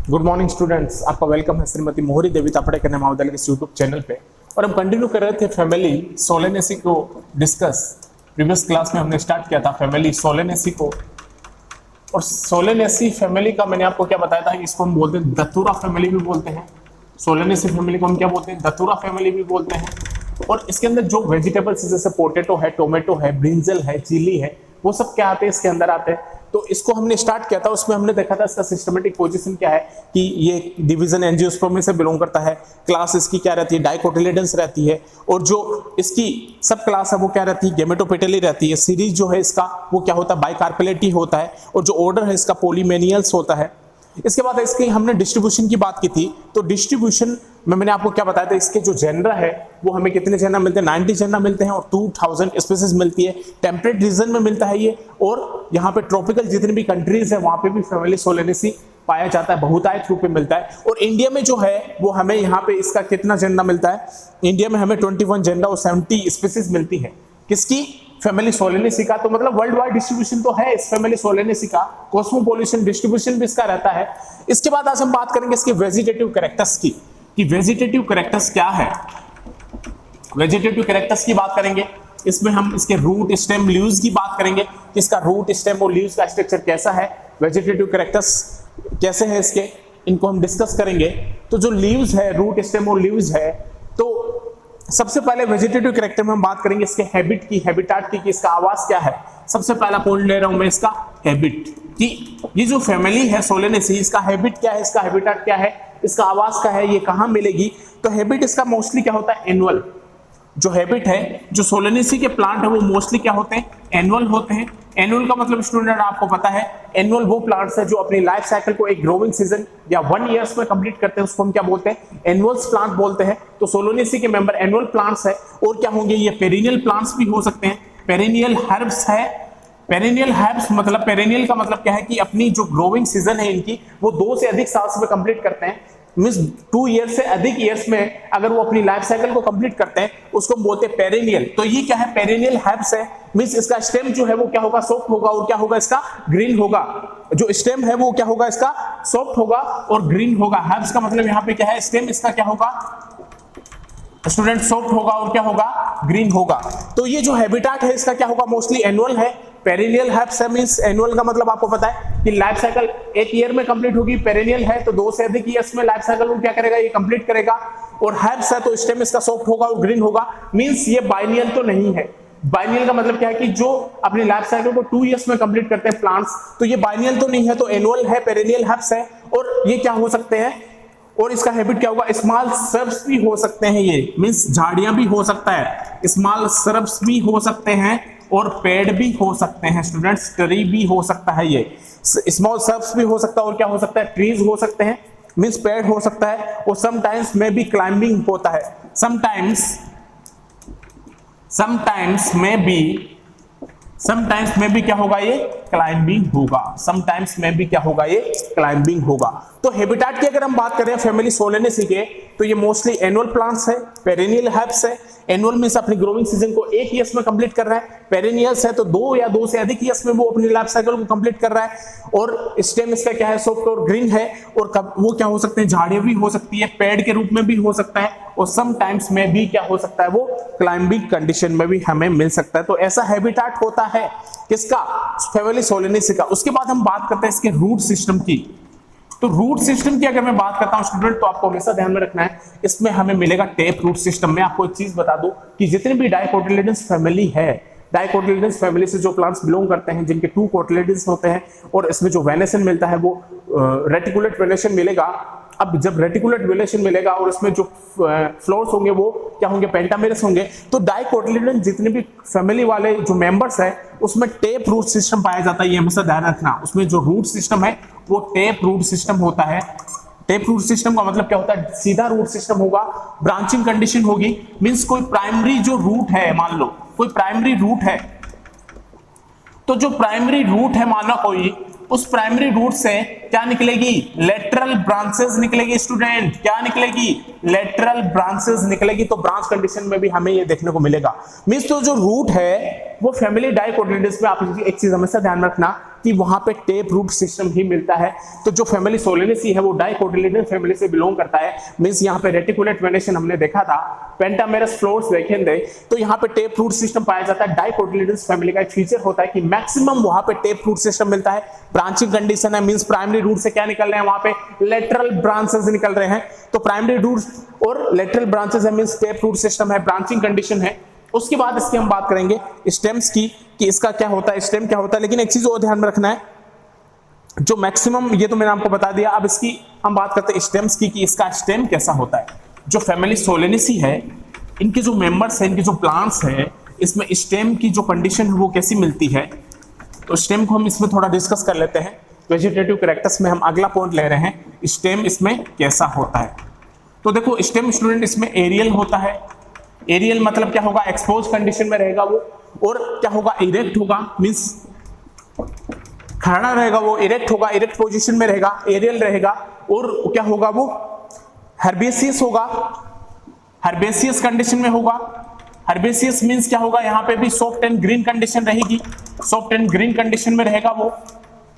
Good morning students, आपका welcome है श्रीमती मोहरी देवी तापड़े कन्या महाविद्यालय के यूट्यूब चैनल पे। और हम कंटिन्यू कर रहे थे फैमिली सोलेनेसी को डिस्कस। प्रीवियस क्लास में हमने स्टार्ट किया था फैमिली सोलेनेसी को, और सोलेनेसी फैमिली का मैंने आपको क्या बताया था कि इसको हम बोलते हैं दतुरा फैमिली भी बोलते हैं। सोलेनेसी फैमिली को हम क्या बोलते हैं? दतुरा फैमिली भी बोलते हैं। और इसके अंदर जो वेजिटेबल्स जैसे पोटैटो है, टोमेटो है, ब्रिंजल है, चिली है, वो सब क्या आते हैं इसके अंदर आते हैं। तो इसको हमने स्टार्ट किया था, उसमें हमने देखा था इसका सिस्टमेटिक पोजीशन क्या है कि ये डिवीजन एंजियोस्पर्म से बिलोंग करता है। क्लास इसकी क्या रहती है? डाइकोटिलेडन्स रहती है। और जो इसकी सब क्लास है वो क्या रहती है? गेमेटोपेटली रहती है। सीरीज जो है इसका वो क्या होता है? बाइकार्पेलेटी होता है। और जो ऑर्डर है इसका पोलीमेनियल्स होता है। इसके बाद इसकी हमने डिस्ट्रीब्यूशन की बात की थी, तो डिस्ट्रीब्यूशन में मैंने आपको क्या बताया था, इसके जो जेनरा है वो हमें कितने जेनरा मिलते हैं? 90 जेनरा मिलते हैं और 2000 स्पीसीज मिलती है। टेम्परेट रीजन में मिलता है ये, और यहाँ पे ट्रॉपिकल जितनी भी कंट्रीज है वहां पे भी फैमिली सोलेनेसी पाया जाता है, बहुतायत रूप में मिलता है। और इंडिया में जो है वो हमें यहाँ पे इसका कितना जेनरा मिलता है? इंडिया में हमें 21 जेनरा और 70 स्पीसीज मिलती है। किसकी? फैमिली सोलेनेसी का। तो मतलब वर्ल्ड वाइड डिस्ट्रीब्यूशन तो है इस फैमिली सोलेनेसी का, कॉस्मोपॉलिटन डिस्ट्रीब्यूशन भी इसका रहता है। इसके बाद आज हम बात करेंगे इसके वेजिटेटिव कैरेक्टर्स की, कि वेजिटेटिव कैरेक्टर्स क्या है। वेजिटेटिव कैरेक्टर्स की बात करेंगे, इसमें हम इसके रूट, स्टेम, लीव्स की बात करेंगे कि इसका रूट, स्टेम और लीव्स का स्ट्रक्चर कैसा है, वेजिटेटिव कैरेक्टर्स कैसे है इसके, इनको हम डिस्कस करेंगे। तो जो लीव्स है, रूट, स्टेम और लीव्स है, तो सबसे पहले वेजिटेटिव कैरेक्टर में हम बात करेंगे इसके हैबिट की, हैबिटाट की, कि इसका आवास क्या है। सबसे पहला पॉइंट ले रहा हूं मैं इसका हैबिट, कि ये जो फैमिली है सोलेनेसी, इसका हैबिट क्या है, इसका हैबिटाट क्या है, इसका आवास क्या है, ये कहां मिलेगी। तो हैबिट इसका मोस्टली क्या होता है? एनुअल। जो हैबिट है, जो सोलेनेसी के प्लांट है वो मोस्टली क्या होते हैं? एनुअल होते हैं। एनुअल का मतलब स्टूडेंट आपको पता है, एनुअल वो प्लांट्स है जो अपनी लाइफ साइकिल को एक ग्रोइंग सीजन या 1 ईयर्स में कंप्लीट करते हैं, उसको हम क्या बोलते हैं? एनुअल्स प्लांट बोलते हैं। तो सोलेनेसी के मेंबर एनुअल प्लांट्स है। और क्या होंगे? ये पेरिनियल प्लांट्स भी हो सकते हैं, पेरिनियल हर्ब्स है। पेरिनियल हर्ब्स मतलब, पेरिनियल का मतलब क्या है कि अपनी जो ग्रोइंग सीजन है इनकी वो 2 से अधिक साल में कंप्लीट करते हैं। मींस 2 ईयर से अधिक ईयर्स में अगर वो अपनी लाइफ साइकिल को कंप्लीट करते हैं, उसको हम बोलते हैं पेरिनियल। तो ये क्या है? पेरिनियल हर्ब्स है। मींस इसका स्टेम जो है वो क्या होगा? सॉफ्ट होगा। और क्या होगा? इसका ग्रीन होगा। जो स्टेम है वो क्या होगा? इसका सॉफ्ट होगा और ग्रीन होगा। हर्ब्स का मतलब यहाँ पे क्या है? स्टेम इसका क्या होगा स्टूडेंट? सॉफ्ट होगा और क्या होगा? ग्रीन होगा। तो ये जो हैबिटाट है इसका क्या होगा? मोस्टली एनुअल है। पेरिनियल हर्ब्स है, मींस एनुअल का मतलब आपको पता है कि लाइफ साइकिल 1 ईयर में कंप्लीट होगी। पेरिनियल है तो 2 से अधिक ईयर्स में लाइफ साइकिल को क्या करेगा? ये कंप्लीट करेगा। और हर्ब्स है तो स्टेम इसका सॉफ्ट होगा और ग्रीन होगा। मींस ये बाइनियल तो नहीं है। बाइनियल का मतलब क्या है कि जो अपनी लाइफ साइकिल को 2 ईयर्स में कंप्लीट करते हैं प्लांट्स, तो ये बाइनियल तो नहीं है, तो एनुअल है, पेरिनियल हर्ब्स है। और ये क्या हो सकते हैं? और इसका हैबिट क्या होगा? स्मॉल श्रब्स भी हो सकते हैं, ये मींस झाड़ियां भी हो सकता है, स्मॉल श्रब्स भी हो सकते हैं, और पेड़ भी हो सकते हैं स्टूडेंट्स, ट्री भी हो सकता है। ये स्मॉल श्रब्स भी हो सकता है, और क्या हो सकता है? ट्रीज हो सकते हैं, मींस पेड़ हो सकता है। और समटाइम्स में भी क्लाइंबिंग होता है। समटाइम्स में भी क्या होगा? ये क्लाइंबिंग होगा। समटाइम्स में भी क्या होगा? ये क्लाइंबिंग होगा। तो हैबिटाट की अगर हम बात करें फैमिली सोलेनेसी के, तो ये मोस्टली एनुअल प्लांट्स है, पेरिनियल हर्ब्स है। एनुअल मींस अपनी ग्रोइंग सीजन को 1 ईयर्स में कंप्लीट कर रहा है। पेरिनियल्स है तो 2 या 2 से अधिक ईयर्स में वो अपनी लाइफ साइकिल को कंप्लीट कर रहा है। और स्टेम इसका क्या है? सॉफ्ट और ग्रीन है। और वो क्या हो सकते हैं? झाड़ियां भी हो सकती है, पेड़ के रूप में भी हो सकता है, और समटाइम्स में भी क्या हो सकता है? वो क्लाइंबिंग कंडीशन में भी हमें मिल सकता है। तो ऐसा हैबिटाट होता है किसका? फैमिली सोलेनेसी का। उसके बाद हम बात करते हैं इसके रूट सिस्टम की। तो रूट सिस्टम की अगर मैं बात करता हूं स्टूडेंट, तो आपको हमेशा ध्यान में रखना है, इसमें हमें मिलेगा टेप रूट सिस्टम। में आपको एक चीज बता दूं कि जितने भी डाइकोटिलेडन्स फैमिली है, डाइकोटिलेडन्स फैमिली से जो प्लांट्स बिलोंग करते हैं, जिनके 2 कोटिलेडन्स होते हैं, और इसमें जो वेनेशन मिलता है वो रेटिकुलेट वेनेशन मिलेगा। अब जब रेटिकुलेट वेनेशन मिलेगा और इसमें जो फ्लोर्स होंगे वो क्या होंगे? पेंटामेरस होंगे। तो डाइकोटिलेडन जितने भी फैमिली वाले जो मेंबर्स है उसमें टेप रूट सिस्टम पाया जाता है। ये हमेशा ध्यान रखना, उसमें जो रूट सिस्टम है वो टेप रूट सिस्टम होता है। टेप रूट सिस्टम का मतलब क्या होता है? सीधा रूट सिस्टम होगा, ब्रांचिंग कंडीशन होगी। मींस कोई प्राइमरी जो रूट है, मान लो कोई प्राइमरी रूट है, तो जो प्राइमरी रूट है मान लो कोई, उस प्राइमरी रूट से क्या निकलेगी, लेटरल ब्रांचेस निकलेगी स्टूडेंट, क्या निकलेगी, लेटरल ब्रांचेस निकलेगी। तो ब्रांच कंडीशन में भी हमें ये देखने को मिलेगा। मींस तो जो रूट है वो फैमिली डाइकोटिलेडन्स में, आप एक चीज हमेशा ध्यान रखना कि वहां पे टेप रूट सिस्टम ही मिलता है। तो जो फैमिली सोलेनेसी है वो डाइकोटिलेडन फैमिली से बिलोंग करता है। मींस यहाँ पे रेटिकुलेट वेनेशन हमने देखा था, पेंटामेरस फ्लोर्स देखेंगे तो यहाँ पे टेप रूट सिस्टम पाया जाता है। डाइकोटिलेडन्स फैमिली का एक फीचर होता है कि मैक्सिमम वहां पे टेप रूट सिस्टम मिलता है। ब्रांचिंग कंडीशन है, मींस प्राइमरी रूट से क्या निकल रहे हैं, वहां पे लेटरल ब्रांचेस निकल रहे हैं। तो प्राइमरी रूट और लेटरल ब्रांचेस है, मींस टेप रूट सिस्टम है, ब्रांचिंग कंडीशन है। उसके बाद इसकी हम बात करेंगे स्टेम्स की कि इसका क्या होता है, स्टेम क्या होता है। लेकिन एक चीज और ध्यान में रखना है, जो मैक्सिमम, ये तो मैंने आपको बता दिया, अब इसकी हम बात करते हैं स्टेम्स की कि इसका स्टेम कैसा होता है। जो फैमिली सोलेनेसी है, इनके जो मेंबर्स हैं, इनके जो प्लांट्स हैं, इसमें स्टेम की जो कंडीशन है वो कैसी मिलती है। तो स्टेम को हम इसमें थोड़ा डिस्कस कर लेते हैं। वेजिटेटिव कैरेक्टर्स में हम अगला पॉइंट ले रहे हैं, स्टेम इसमें कैसा होता है। तो देखो स्टेम स्टूडेंट इसमें एरियल होता है। एरियल मतलब क्या होगा, एक्सपोज कंडीशन में रहेगा वो, और क्या होगा, इरेक्ट होगा, मींस खड़ा रहेगा वो, इरेक्ट होगा, इरेक्ट पोजीशन में रहेगा, एरियल रहेगा। और क्या होगा वो, हर्बेसियस होगा, हर्बेसियस कंडीशन में होगा। हर्बेसियस मींस क्या होगा, यहाँ पे भी सॉफ्ट एंड ग्रीन कंडीशन रहेगी, सॉफ्ट एंड ग्रीन कंडीशन में रहेगा वो।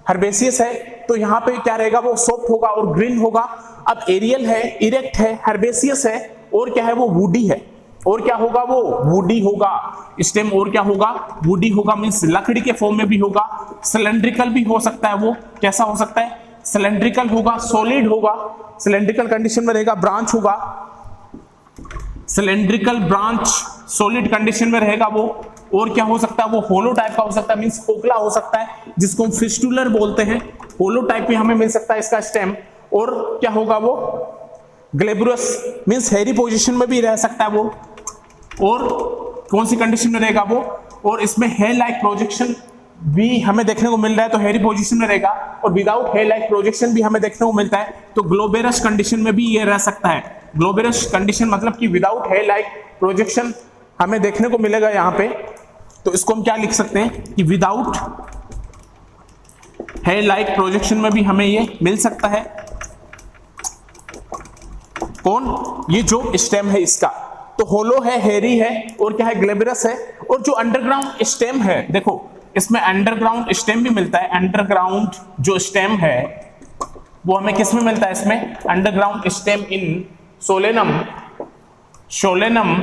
हर्बेसियस है तो यहाँ पे क्या रहेगा, वो सॉफ्ट होगा और ग्रीन होगा। अब एरियल है, इरेक्ट है, हर्बेसियस है, और क्या है, वो वुडी है। और क्या होगा, वो वुडी होगा स्टेम। और क्या होगा, वुडी होगा, मींस लकड़ी के फॉर्म में भी होगा, सिलेंड्रिकल भी हो सकता है। वो कैसा हो सकता है, सिलेंड्रिकल होगा, सॉलिड होगा, सिलेंड्रिकल कंडीशन में रहेगा, ब्रांच होगा, सिलेंड्रिकल ब्रांच सॉलिड कंडीशन में रहेगा वो। और क्या हो सकता है, वो होलो टाइप का हो सकता है, मींस खोखला हो सकता है, जिसको हम फिस्टुलर बोलते हैं। होलो टाइप भी हमें मिल सकता है इसका स्टेम। और क्या होगा, वो ग्लेब्रस मींस हेरी पोजीशन में भी रह सकता है वो। और कौन सी कंडीशन में रहेगा वो, और इसमें हेयर लाइक प्रोजेक्शन भी हमें देखने को मिल रहा है, तो हेरी पोजीशन में रहेगा। और विदाउट हेयर लाइक प्रोजेक्शन भी हमें देखने को मिलता है, तो ग्लोबेरस कंडीशन में भी ये रह सकता है। ग्लोबेरस कंडीशन मतलब कि विदाउट हेयर लाइक प्रोजेक्शन हमें देखने को मिलेगा यहाँ पे। तो इसको हम क्या लिख सकते हैं कि विदाउट हेयर लाइक प्रोजेक्शन में भी हमें ये मिल सकता है। कौन, ये जो स्टेम है इसका। तो होलो है, हेरी है, और क्या है, ग्लेबरस है। और जो अंडरग्राउंड स्टेम है, देखो इसमें अंडरग्राउंड स्टेम भी मिलता है। अंडरग्राउंड जो स्टेम है वो हमें किस में मिलता है, इसमें underground stem in solanum, solanum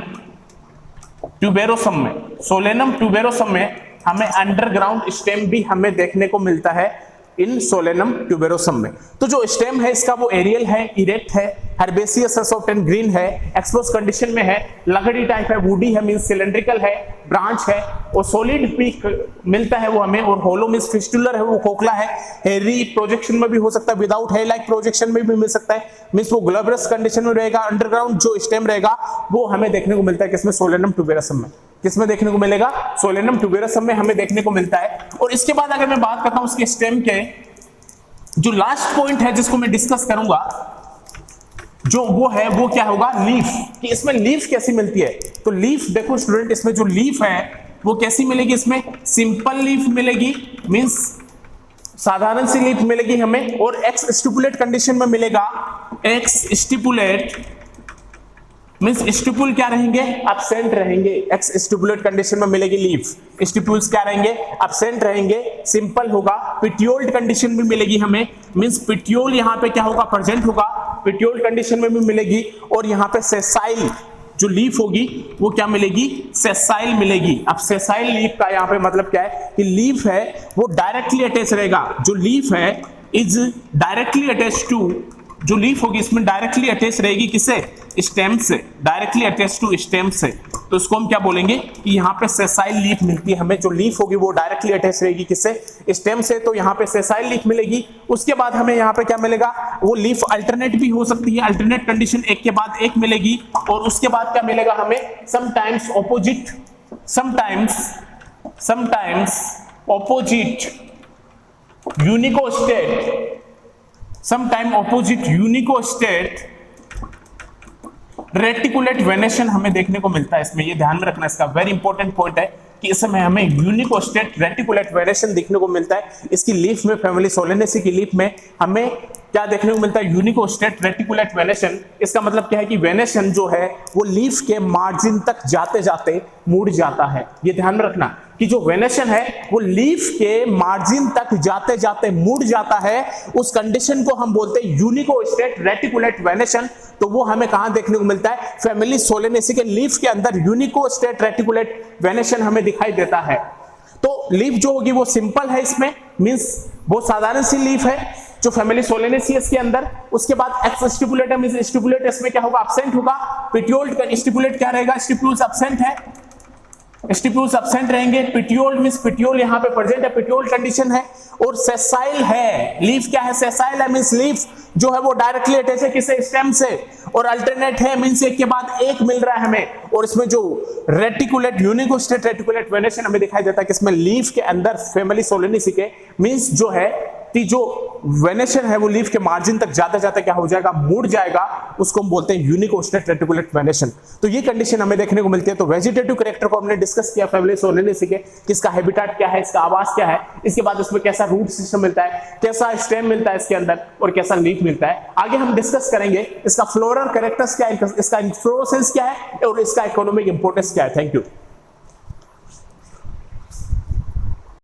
tuberosum में, सोलेनम ट्यूबेरोसम में हमें अंडरग्राउंड स्टेम भी हमें देखने को मिलता है इन सोलेनम ट्यूबेरोसम में। तो जो स्टेम है इसका वो एरियल है, इरेक्ट है, हर्बेसियस है, सॉफ्ट एंड ग्रीन है, एक्सपोज कंडीशन में है, लकड़ी टाइप है, वुडी है मींस सिलेंड्रिकल है, ब्रांच है, और सॉलिड भी मिलता है वो हमें। और होलो मींस फिस्टुलर है, वो खोखला है। हेरी प्रोजेक्शन में भी हो सकता है, विदाउट हेयर लाइक प्रोजेक्शन में भी मिल सकता है, मींस वो ग्लोबरस कंडीशन में रहेगा। अंडरग्राउंड जो स्टेम रहेगा वो हमें देखने को मिलता है किसमें, सोलेनम ट्यूबेरोसम में। किसमें देखने को मिलेगा, सोलेनम ट्यूबेरोसम में हमें देखने को मिलता है। और इसके बाद अगर मैं बात करता हूं उसके स्टेम के, जो लास्ट पॉइंट है जिसको मैं डिस्कस करूंगा, जो वो है वो क्या होगा, लीफ, कि इसमें लीफ कैसी मिलती है। तो लीफ देखो स्टूडेंट, इसमें जो लीफ है वो कैसी मिलेगी, इसमें सिंपल लीफ मिलेगी, मींस साधारण सी लीफ मिलेगी हमें। और एक्स स्टिपुलेट कंडीशन में मिलेगा, एक्स स्टिपुलेट मींस स्टिपुल क्या रहेंगे, एब्सेंट रहेंगे। एक्स स्टिपुलेट कंडीशन में मिलेगी लीफ, स्टिपुल्स क्या रहेंगे, एब्सेंट रहेंगे, सिंपल होगा। पिट्यूल्ड कंडीशन में मिलेगी हमें, मींस पिट्यूल यहाँ पे क्या होगा, प्रेजेंट होगा, पिट्यूल्ड कंडीशन में भी मिलेगी। और यहाँ पे सेसाइल जो लीफ होगी वो क्या मिलेगी, सेसाइल मिलेगी। अब सेसाइल लीफ का यहाँ पे मतलब क्या है कि लीफ है वो डायरेक्टली अटैच रहेगा। जो लीफ है इज डायरेक्टली अटैच टू, जो लीफ होगी इसमें डायरेक्टली अटैच रहेगी किससे, स्टेम से, डायरेक्टली अटैच टू स्टेम से। तो इसको हम क्या बोलेंगे कि यहाँ पे सेसाइल लीफ मिलती है हमें। जो लीफ होगी वो डायरेक्टली अटैच रहेगी किससे, स्टेम से। तो यहाँ पे सेसाइल लीफ मिलेगी। उसके बाद हमें यहाँ पे क्या मिलेगा, वो लीफ अल्टरनेट भी हो सकती है, अल्टरनेट कंडीशन एक के बाद एक मिलेगी। और उसके बाद क्या मिलेगा हमें, sometimes opposite, sometimes opposite unicostate, sometime opposite unicostate reticulate venation हमें देखने को मिलता है इसमें। ये ध्यान में रखना, इसका वेरी इंपॉर्टेंट पॉइंट है कि इस समय हमें यूनिकोस्टेट रेटिकुलेट वेनेशन देखने को मिलता है। इसकी लीफ में, फैमिली सोलेनेसी की लीफ में हमें क्या देखने को मिलता है? यूनिकोस्टेट रेटिकुलेट वेनेशन। इसका मतलब क्या है कि वेनेशन जो है वो लीफ के मार्जिन तक जाते जाते मुड़ जाता है। ये ध्यान में रखना कि जो वेनेशन है वो लीफ के मार्जिन तक जाते जाते मुड़ जाता है, उस कंडीशन को हम बोलते हैं यूनिकोस्टेट रेटिकुलेट वेनेशन। तो वो हमें कहां देखने को मिलता है? फैमिली सोलेनेसी के लीफ के अंदर यूनिकोस्टेट रेटिकुलेट वेनेशन हमें दिखाई देता है। तो लीफ जो होगी वो सिंपल है, इसमें मींस बहुत साधारण सी लीफ है जो फैमिली सोलेनेसी के अंदर। उसके बाद एक्स स्टिपुलेटम मींस स्टिपुलेट इसमें क्या होगा? एब्सेंट होगा। पिट्यूल का स्टिपुलेट क्या रहेगा? स्टिप्यूल्स एब्सेंट है, स्टिप्यूल्स एब्सेंट रहेंगे। पिट्यूल मींस पिट्यूल यहां पे प्रेजेंट है, पिट्यूल कंडीशन है। और सेसाइल है, लीफ क्या है? सेसाइल है मींस लीफ जो है वो डायरेक्टली अटैच है किसे? स्टेम से। और अल्टरनेट है मींस एक के बाद एक मिल रहा है हमें। और इसमें जो रेटिकुलेट यूनिकोस्टेट रेटिकुलेट वेनेशन हमें दिखाई देता है कि इसमें लीफ के अंदर फैमिली सोलेनेसी के मींस जो है कि जो वेनेशन है वो लीफ के मार्जिन तक जाते जाते क्या हो जाएगा? मुड़ जाएगा। उसको हम बोलते हैं यूनिकोस्टेट रेटिकुलेट वेनेशन। तो ये कंडीशन हमें देखने को मिलती है। तो वेजिटेटिव कैरेक्टर को हमने डिस्कस किया फैमिली सोलेनेसी के, किसका हैबिटेट क्या है, इसका आवास क्या है, इसके बाद उसमें कैसा रूट सिस्टम मिलता है, कैसा स्टेम मिलता है इसके अंदर, और कैसा लीफ मिलता है। आगे हम डिस्कस करेंगे इसका फ्लोरल कैरेक्टर्स क्या है, इसका इन्फ्लोरेसेंस क्या है और इसका इकोनॉमिक इंपोर्टेंस क्या है। Thank you.